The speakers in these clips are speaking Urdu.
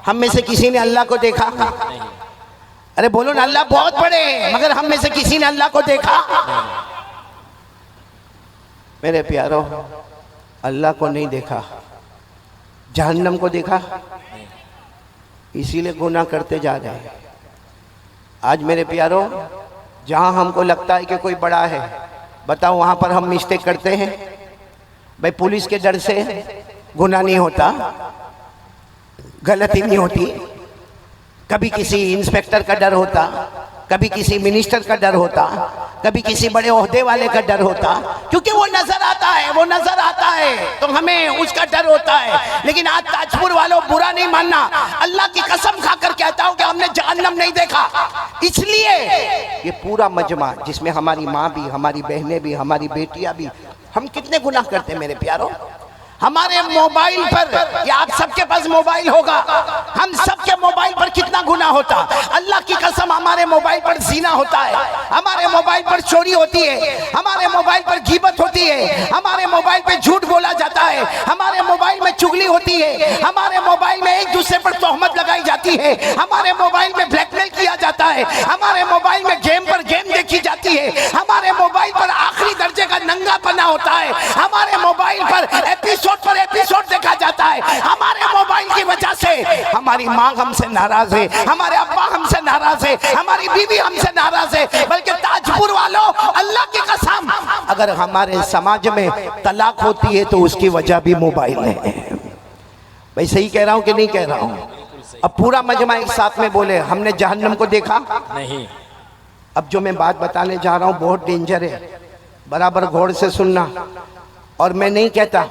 ہم میں سے کسی نے اللہ کو دیکھا؟ ارے بولو نا، اللہ بہت بڑے ہیں مگر ہم میں سے کسی نے اللہ کو دیکھا؟ میرے پیارو، اللہ کو نہیں دیکھا، جہنم کو دیکھا، اسی لیے گناہ کرتے جا رہے ہیں۔ آج میرے پیارو، جہاں ہم کو لگتا ہے کہ کوئی بڑا ہے، بتاؤ وہاں پر ہم مسٹیک کرتے ہیں؟ بھئی پولیس کے ڈر سے گناہ نہیں ہوتا، غلطی نہیں ہوتی، کبھی کسی انسپیکٹر کا ڈر ہوتا، کبھی کسی منسٹر کا ڈر ہوتا، کبھی کسی بڑے عہدے والے کا ڈر ہوتا، کیونکہ وہ نظر آتا ہے، وہ نظر آتا ہے تو ہمیں اس کا ڈر ہوتا ہے۔ لیکن آج تاج پور والوں برا نہیں ماننا، اللہ کی قسم کھا کر کہتا ہوں کہ ہم نے جہنم نہیں دیکھا، اس لیے یہ پورا مجمع جس میں ہماری ماں بھی، ہماری بہنیں بھی، ہماری بیٹیاں بھی، ہم کتنے گناہ کرتے ہیں میرے پیاروں؟ ہمارے موبائل پر، یا آپ سب کے پاس موبائل ہوگا، ہم سب کے موبائل پر کتنا گناہ ہوتا۔ اللہ کی قسم ہمارے موبائل پر زنا ہوتا ہے، ہمارے موبائل پر چوری ہوتی ہے، ہمارے موبائل پر غیبت ہوتی ہے، ہمارے موبائل پر جھوٹ بولا جاتا ہے، ہمارے موبائل میں چغلی ہوتی ہے، ہمارے موبائل میں ایک دوسرے پر تہمت لگائی جاتی ہے، ہمارے موبائل میں بلیک میل کیا جاتا ہے، ہمارے موبائل میں گیم پر گیم دیکھی جاتی ہے، ہمارے موبائل پر آخری درجے کا ننگا پنا ہوتا ہے، ہمارے موبائل پر ایپیسوڈ دیکھا جاتا ہے۔ ہمارے موبائل کی وجہ سے ہماری ماں ہم سے ناراض ہے، ہمارے ابا ہم سے ناراض ہے، ہماری بیوی ہم سے ناراض ہے، بلکہ تاج پور والوں، اللہ کی قسم اگر ہمارے سماج میں طلاق ہوتی ہے تو اس کی وجہ بھی موبائل ہے۔ بھئی صحیح کہہ رہا ہوں کہ نہیں کہہ رہا ہوں؟ اب پورا مجمع ایک ساتھ میں بولے، ہم نے جہنم کو دیکھا نہیں۔ اب جو میں بات بتانے جا رہا ہوں بہت ڈینجر ہے، برابر غور سے سننا۔ اور میں نہیں کہتا،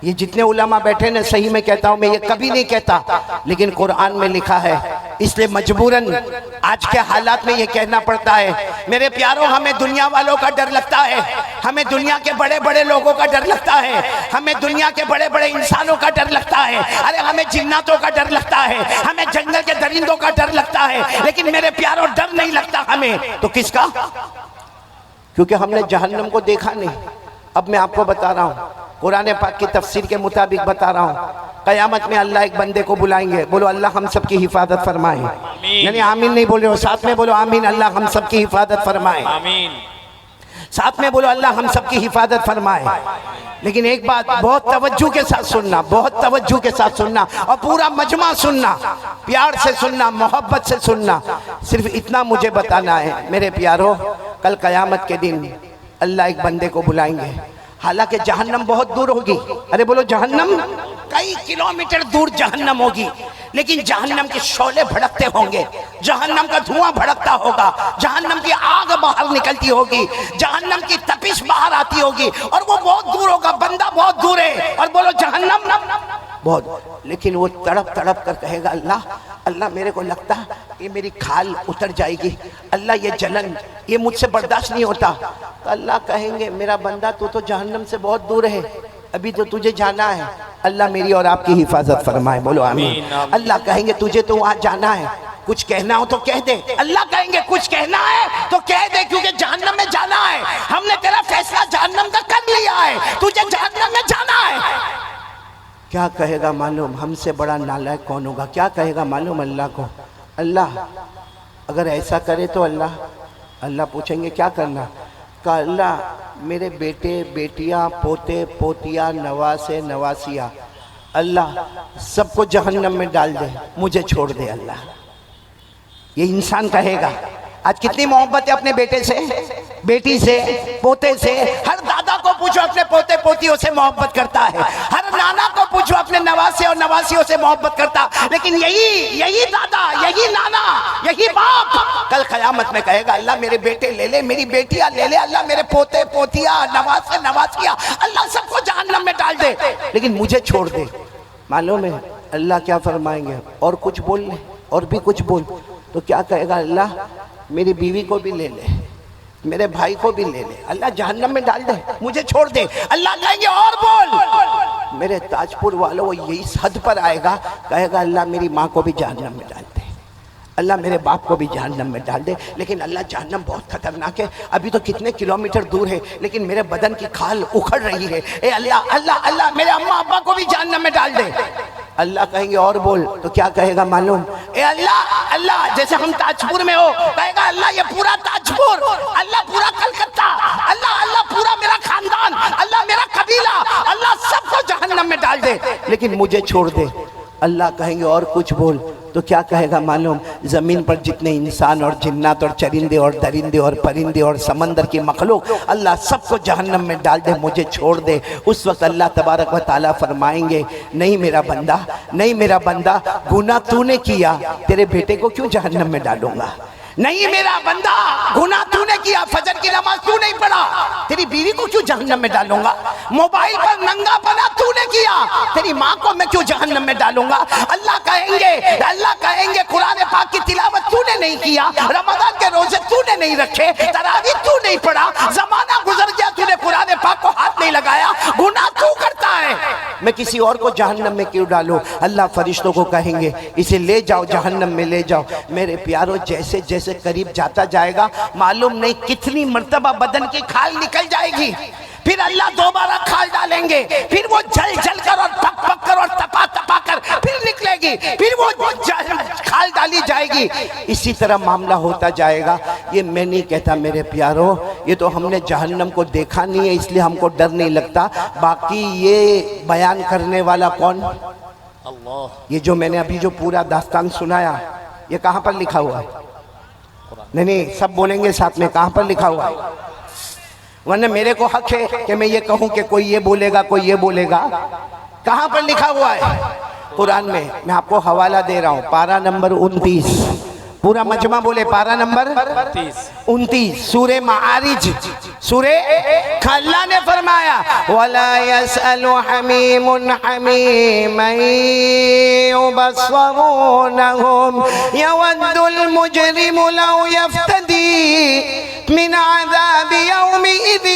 یہ جتنے علماء بیٹھے نا، صحیح میں کہتا ہوں، میں یہ کبھی نہیں کہتا، لیکن قرآن میں لکھا ہے، اس لیے مجبوراً آج کے حالات میں یہ کہنا پڑتا ہے۔ میرے پیاروں، ہمیں دنیا والوں کا ڈر لگتا ہے، ہمیں دنیا کے بڑے بڑے لوگوں کا ڈر لگتا ہے، ہمیں دنیا کے بڑے بڑے انسانوں کا ڈر لگتا ہے، ارے ہمیں جناتوں کا ڈر لگتا ہے، ہمیں جنگل کے درندوں کا ڈر لگتا ہے، لیکن میرے پیاروں ڈر نہیں لگتا ہمیں تو کس کا؟ کیونکہ ہم نے جہنم کو دیکھا نہیں۔ اب میں آپ کو بتا رہا ہوں، قرآن پاک کی تفسیر کے مطابق بتا رہا ہوں، قیامت میں اللہ ایک بندے کو بلائیں گے، بولو اللہ ہم سب کی حفاظت فرمائے، یعنی آمین نہیں بول رہے ہو، ساتھ میں بولو آمین، اللہ ہم سب کی حفاظت فرمائے، ساتھ میں بولو اللہ ہم سب کی حفاظت فرمائے۔ لیکن ایک بات بہت توجہ کے ساتھ سننا، بہت توجہ کے ساتھ سننا، اور پورا مجمع سننا، پیار سے سننا، محبت سے سننا۔ صرف اتنا مجھے بتانا ہے میرے پیارو، کل قیامت کے دن اللہ ایک بندے کو بلائیں گے، حالانکہ جہنم بہت دور ہوگی، ارے بولو جہنم کئی کلومیٹر دور جہنم ہوگی، لیکن جہنم کے شعلے بھڑکتے ہوں گے، جہنم کا دھواں بھڑکتا ہوگا، جہنم کی آگ باہر نکلتی ہوگی، جہنم کی تپش باہر آتی ہوگی، اور وہ بہت دور ہوگا، بندہ بہت دور ہے، اور بولو جہنم بہت، لیکن وہ تڑپ تڑپ کر کہے گا اللہ میرے کو لگتا یہ میری کھال اتر جائے گی، اللہ یہ جلن یہ مجھ سے برداشت نہیں ہوتا، تو اللہ کہیں گے میرا بندہ تو جہنم سے بہت دور ہے، ابھی تو تجھے جانا ہے، اللہ میری اور آپ کی حفاظت فرمائے، بولو آمین۔ اللہ کہیں گے تجھے تو وہاں جانا ہے، کچھ کہنا ہو تو کہہ دے، اللہ کہیں گے کچھ کہنا ہے تو کہہ دے، کیونکہ جہنم میں جانا ہے، ہم نے تیرا فیصلہ جہنم کا کر لیا ہے، تجھے جہنم میں جانا ہے۔ کیا کہے گا معلوم؟ ہم سے بڑا نالائق کون ہوگا؟ کیا کہے گا معلوم اللہ کو؟ اللہ اگر ایسا کرے تو اللہ پوچھیں گے کیا کرنا؟ کہا اللہ میرے بیٹے بیٹیاں پوتے پوتیاں نواسے نواسیاں اللہ سب کو جہنم میں ڈال دے، مجھے چھوڑ دے اللہ۔ یہ انسان کہے گا۔ آج کتنی محبت ہے اپنے بیٹے سے، بیٹی سے، پوتے سے، ہر دادا کو پوچھو اپنے پوتے پوتیوں سے محبت کرتا ہے، ہر نانا کو پوچھو اپنے نواسے اور نواسیوں سے محبت کرتا، لیکن یہی دادا، یہی نانا، یہی باپ کل قیامت میں کہے گا اللہ میرے بیٹے لے لے، میری بیٹیاں لے لے، اللہ میرے پوتے پوتیاں نواسے نواسیاں اللہ سب کو جہنم میں ڈال دے، لیکن مجھے چھوڑ دے۔ معلوم ہے اللہ کیا فرمائیں گے؟ اور کچھ بول لے، اور بھی کچھ بول، تو کیا کہے گا اللہ میری بیوی کو بھی لے لے، میرے بھائی کو بھی لے لے، اللہ جہنم میں ڈال دے، مجھے چھوڑ دے۔ اللہ کہیں گے اور بول، میرے تاج پور والوں وہ یہی حد پر آئے گا، کہے گا اللہ میری ماں کو بھی جہنم میں ڈال دے، اللہ میرے باپ کو بھی جہنم میں ڈال دے، لیکن اللہ جہنم بہت خطرناک ہے، ابھی تو کتنے کلومیٹر دور ہے، لیکن میرے بدن کی کھال اکھڑ رہی ہے، اے اللہ اللہ اللہ میرے اماں ابا کو بھی جہنم میں ڈال دے۔ اللہ کہیں گے اور بول تو کیا کہے گا معلوم؟ اے اللہ اللہ، جیسے ہم تاجپور میں ہو، کہے گا اللہ یہ پورا تاجپور، اللہ پورا کلکتہ، اللہ اللہ پورا میرا خاندان، اللہ میرا قبیلہ، اللہ سب کو جہنم میں ڈال دے لیکن مجھے چھوڑ دے۔ اللہ کہیں گے اور کچھ بول تو کیا کہے گا معلوم؟ زمین پر جتنے انسان اور جنات اور چرندے اور درندے اور پرندے اور سمندر کی مخلوق، اللہ سب کو جہنم میں ڈال دے، مجھے چھوڑ دے۔ اس وقت اللہ تبارک و تعالیٰ فرمائیں گے نہیں میرا بندہ، نہیں میرا بندہ، گناہ تو نے کیا، تیرے بیٹے کو کیوں جہنم میں ڈالوں گا؟ نہیں میرا بندہ، گناہ تو نے کیا، فجر کی نماز تو نہیں پڑھا، تیری بیوی کو کیوں جہنم میں ڈالوں گا؟ موبائل پر ننگا پنا تو نے کیا، تیری ماں کو میں کیوں جہنم میں ڈالوں گا؟ اللہ کہیں گے قرآن پاک کی تلاوت تو نے نہیں کیا، رمضان کے روزے تو نے نہیں رکھے، تراویح تو نہیں پڑھا، زمانہ گزر گیا تو نے قرآن پاک کو ہاتھ نہیں لگایا، گناہ تو کرتا ہے، میں کسی اور کو جہنم میں کیوں ڈالوں؟ اللہ فرشتوں کو کہیں گے اسے لے جاؤ جہنم میں لے جاؤ۔ میرے پیارو جیسے جیسے قریب جاتا جائے گا معلوم نہیں کتنی مرتبہ بدن کی کھال نکل جائے گی، پھر اللہ دوبارہ کھال ڈالیں گے، پھر وہ جل جل کر اور پک پک کر اور تپا تپا کر پھر نکلے گی، پھر وہ کھال ڈالی جائے گی، اسی طرح معاملہ ہوتا جائے گا۔ یہ میں نہیں کہتا میرے پیارو، یہ تو ہم نے جہنم کو دیکھا نہیں ہے اس لیے ہم کو ڈر نہیں لگتا، باقی یہ بیان کرنے والا کون؟ اللہ۔ یہ جو میں نے ابھی جو پورا داستان سنایا یہ کہاں پر لکھا ہوا ہے؟ نہیں سب بولیں گے ساتھ میں، کہاں پر لکھا ہوا ہے؟ ورنہ میرے کو حق ہے کہ میں یہ کہوں کہ کوئی یہ بولے گا کوئی یہ بولے گا، کہاں پر لکھا ہوا ہے؟ قرآن میں آپ کو حوالہ دے رہا ہوں، پارہ نمبر 29، پورا مجمع بولے پارہ نمبر 29، سورہ معارج، سورہ اللہ نے فرمایا وَلَا يَسْأَلُ حَمِيمٌ حَمِيمًا يُبَصَّرُونَهُمْ يَوَدُّ الْمُجْرِمُ لَوْ يَفْتَدِي مِنْ عَذَابِ يَوْمِئِذٍ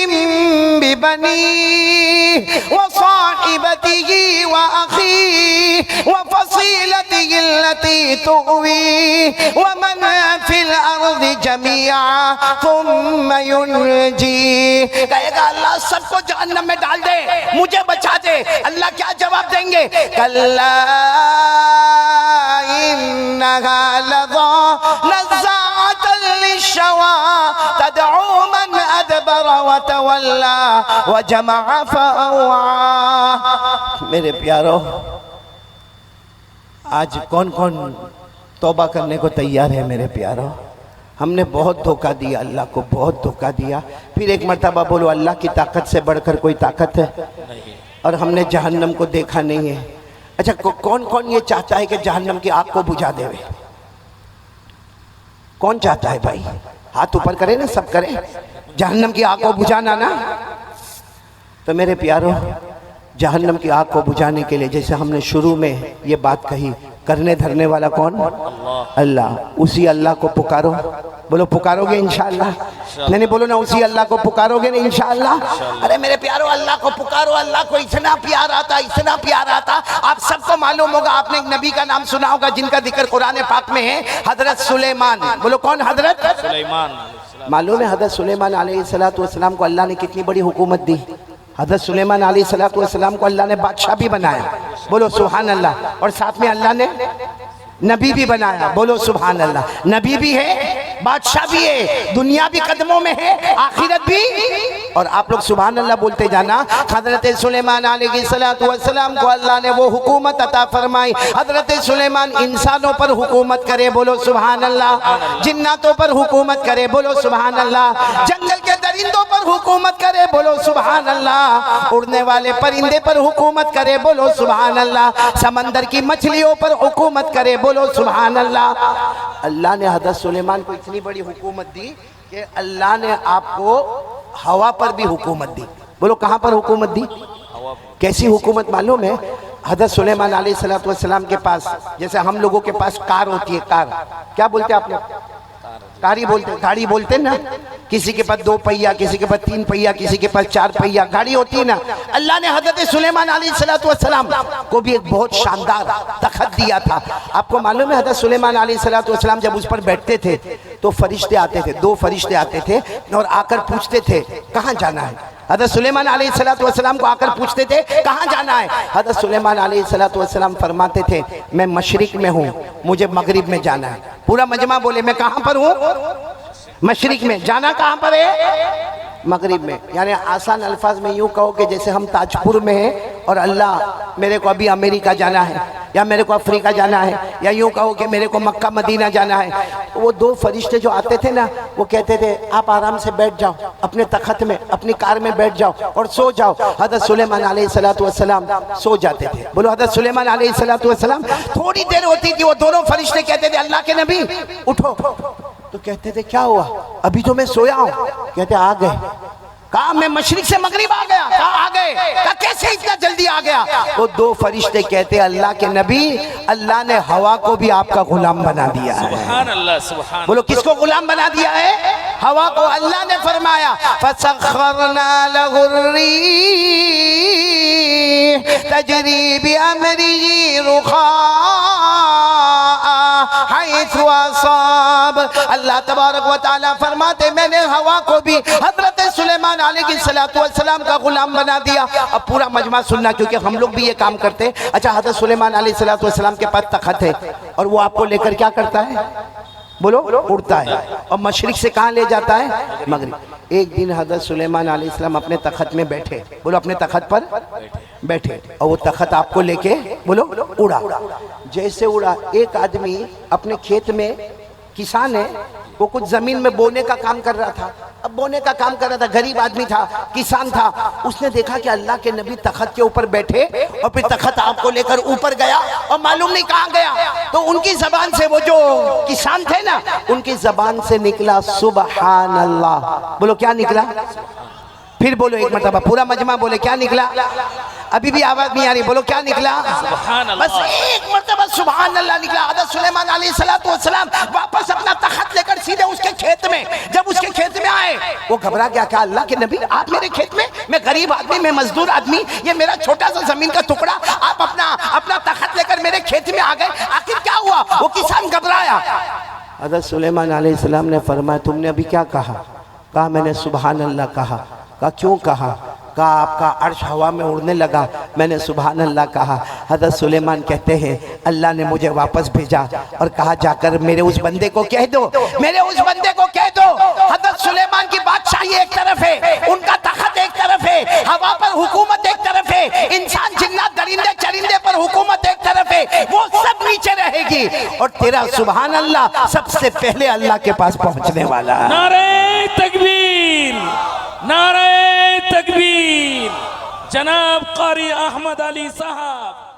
بِبَنِيهِ وَصَاحِبَتِهِ وَأَخِيهِ وَفَصِيلَتِهِ الَّتِي تُؤْوِيهِ وَمَنْ فِي الْأَرْضِ جَمِيعًا ثُمَّ يُنْجِيهِ۔ کہے گا اللہ سب کو جہنم میں ڈال دے مجھے بچا دے، اللہ کیا جواب دیں گے؟ کَلَّا إِنَّهَا لَظَى نَزَّاعَةً لِلشَّوَىٰ تَدْعُو مَنْ أَدْبَرَ وَتَوَلَّى وَجَمَعَ فَأَوْعَىٰ۔ میرے پیارو آج کون کون توبہ کرنے کو تیار ہے؟ میرے پیارو ہم نے بہت دھوکہ دیا، اللہ کو بہت دھوکہ دیا۔ پھر ایک مرتبہ بولو اللہ کی طاقت سے بڑھ کر کوئی طاقت ہے؟ اور ہم نے جہنم کو دیکھا نہیں ہے۔ اچھا کون کون یہ چاہتا ہے کہ جہنم کی آگ کو بجھا دے؟ کون چاہتا ہے بھائی؟ ہاتھ اوپر کرے نا، سب کرے، جہنم کی آگ کو بجھانا نا۔ تو میرے پیارو جہنم کی آگ کو بجھانے کے لیے جیسے ہم نے شروع میں یہ بات کہی، کرنے دھرنے والا کون؟ اللہ۔ اسی اللہ کو پکارو، بولو پکارو گے انشاءاللہ؟ نہیں بولو نا اسی اللہ کو پکارو گے نا انشاءاللہ؟ ارے میرے پیارو اللہ کو پکارو، اللہ کو اتنا پیار آتا، اتنا پیار آتا۔ آپ سب کو معلوم ہوگا، آپ نے ایک نبی کا نام سنا ہوگا جن کا ذکر قرآن پاک میں ہے، حضرت سلیمان۔ بولو کون؟ حضرت سلیمان۔ معلوم ہے حضرت سلیمان علیہ السلام کو اللہ نے کتنی بڑی حکومت دی؟ حضرت سلیمان علیہ السلام کو اللہ نے بادشاہ بھی بنایا، بولو سبحان اللہ، اور ساتھ میں اللہ نے نبی بھی بنایا، بولو سبحان اللہ۔ نبی بھی ہے، بادشاہ بھی ہے، دنیا بھی قدموں میں ہے، آخرت بھی۔ اور آپ لوگ سبحان اللہ بولتے جانا۔ حضرت سلیمان علیہ السلام کو اللہ نے وہ حکومت عطا فرمائی، حضرت سلیمان انسانوں پر حکومت کرے، بولو سبحان اللہ، جناتوں پر حکومت کرے، بولو سبحان اللہ، جنگل کے درندوں پر حکومت کرے، بولو سبحان اللہ، اڑنے والے پرندے پر حکومت کرے، بولو سبحان اللہ، سمندر کی مچھلیوں پر حکومت کرے، بولو سبحان اللہ۔ اللہ نے حضرت سلیمان کو اتنی بڑی حکومت دی کہ اللہ نے آپ کو ہوا پر بھی حکومت دی، بولو کہاں پر حکومت دی؟ کیسی حکومت معلوم ہے؟ حضرت سلیمان علیہ السلام کے پاس جیسے ہم لوگوں کے پاس کار ہوتی ہے، کار کیا بولتے ہیں آپ لوگ؟ گاڑی بولتے، گاڑی بولتے نا، کسی کے پاس 2 پہیا، کسی کے پاس 3 پہیا، کسی کے پاس 4 پہیا گاڑی ہوتی ہے نا۔ اللہ نے حضرت سلیمان علیہ السلام کو بھی ایک بہت شاندار تخت دیا تھا۔ آپ کو معلوم ہے حضرت سلیمان علیہ السلام جب اس پر بیٹھتے تھے تو فرشتے آتے تھے، 2 فرشتے آتے تھے اور آ کر پوچھتے تھے کہاں جانا ہے؟ حضرت سلیمان علیہ السلام کو آ کر پوچھتے تھے کہاں جانا ہے؟ حضرت سلیمان علیہ السلام فرماتے تھے میں مشرق میں ہوں، مجھے مغرب میں جانا ہے۔ پورا مجمع بولے میں کہاں پر ہوں؟ مشرق میں۔ جانا کہاں پر ہے؟ مغرب میں۔ یعنی آسان الفاظ میں یوں کہو کہ جیسے ہم تاجپور میں ہیں اور اللہ میرے کو ابھی امریکہ جانا ہے یا میرے کو افریقہ جانا ہے، یا یوں کہو کہ میرے کو مکہ مدینہ جانا ہے۔ وہ دو فرشتے جو آتے تھے نا، وہ کہتے تھے آپ آرام سے بیٹھ جاؤ اپنے تخت میں، اپنی کار میں بیٹھ جاؤ اور سو جاؤ۔ حضرت سلیمان علیہ السلام سو جاتے تھے۔ بولو حضرت سلیمان علیہ السلام تھوڑی دیر ہوتی تھی وہ دونوں فرشتے کہتے تھے اللہ کے نبی اٹھو، تو کہتے تھے کیا ہوا؟ ابھی تو میں سویا ہوں۔ کہتے آ گئے۔ کہا میں مشرق سے مغرب آ گیا۔ کہا آ گئے۔ کہا کیسے اتنا جلدی آ گیا؟ وہ دو فرشتے کہتے اللہ کے نبی اللہ نے ہوا کو بھی آپ کا غلام بنا دیا ہے۔ سبحان اللہ، سبحان۔ بولو کس کو غلام بنا دیا ہے؟ ہوا کو۔ اللہ نے فرمایا فَسَخَّرْنَا لَهُ الرِّيحَ تَجْرِي بِأَمْرِهِ رُخَاءً حَيْثُ أَصَابَ۔ اللہ تبارک و تعالیٰ فرماتے میں نے ہوا کو بھی حضرت سلیمان علیہ السلام کا غلام بنا دیا۔ اب پورا مجمع سننا کیونکہ ہم لوگ بھی یہ کام کرتے ہیں۔ اچھا حضرت سلیمان علیہ السلام کے پاس تخت ہے اور وہ آپ کو لے کر کیا کرتا ہے؟ بولو اڑتا ہے، اور مشرق سے کہاں لے جاتا ہے؟ مغرب۔ ایک دن حضرت سلیمان علیہ السلام اپنے تخت میں بیٹھے، بولو اپنے تخت پر بیٹھے، اور وہ تخت آپ کو لے کے بولو اڑا۔ جیسے اڑا، ایک آدمی اپنے کھیت میں، کسان ہے، وہ کچھ زمین میں بونے کا کام کر رہا تھا۔ اب بونے کا کام کر رہا تھا، غریب آدمی تھا، کسان تھا۔ اس نے دیکھا کہ اللہ کے نبی تخت کے اوپر بیٹھے اور پھر تخت آپ کو لے کر اوپر گیا اور معلوم نہیں کہاں گیا۔ تو ان کی زبان سے، وہ جو کسان تھے نا، ان کی زبان سے نکلا سبحان اللہ۔ بولو کیا نکلا؟ پھر بولو ایک مرتبہ، پورا مجمع بولے کیا نکلا؟ ابھی بھی آواز نہیں آ رہی، بولو کیا نکلا؟ سبحان اللہ۔ بس ایک مرتبہ سبحان اللہ نکلا۔ حضرت سلیمان علیہ السلام واپس اپنا تخت لے کر سیدھے اس کے کھیت میں، جب اس کے کھیت میں آئے وہ گھبرا گیا کہ اللہ کے نبی آپ میرے کھیت میں، میں غریب آدمی، میں مزدور آدمی، یہ میرا چھوٹا سا زمین کا ٹکڑا، آپ اپنا تخت لے کر میرے کھیت میں آ گئے، آخر کیا ہوا؟ وہ کسان گھبرایا۔ حضرت سلیمان علیہ السلام نے فرمایا تم نے ابھی کیا کہا؟ کہا میں نے سبحان اللہ کہا۔ کہا کیوں کہا؟ کہا آپ کا عرش ہوا میں اڑنے لگا، میں نے سبحان اللہ کہا۔ حضرت سلیمان کہتے ہیں اللہ نے مجھے واپس بھیجا اور کہا جا کر میرے اس بندے کو کہہ دو، میرے اس بندے کو کہہ دو۔ حضرت سلیمان کی بادشاہی ایک طرف ہے، ان کا تخت ایک طرف ہے، ہوا پر حکومت ایک طرف ہے، انسان جنات درندے چرندے پر حکومت ایک طرف ہے، وہ سب نیچے رہے گی، اور تیرا سبحان اللہ سب سے پہلے اللہ کے پاس پہنچنے والا ہے۔ نعرہ تکبیر، نعرہ تکبیر، جناب قاری احمد علی صاحب۔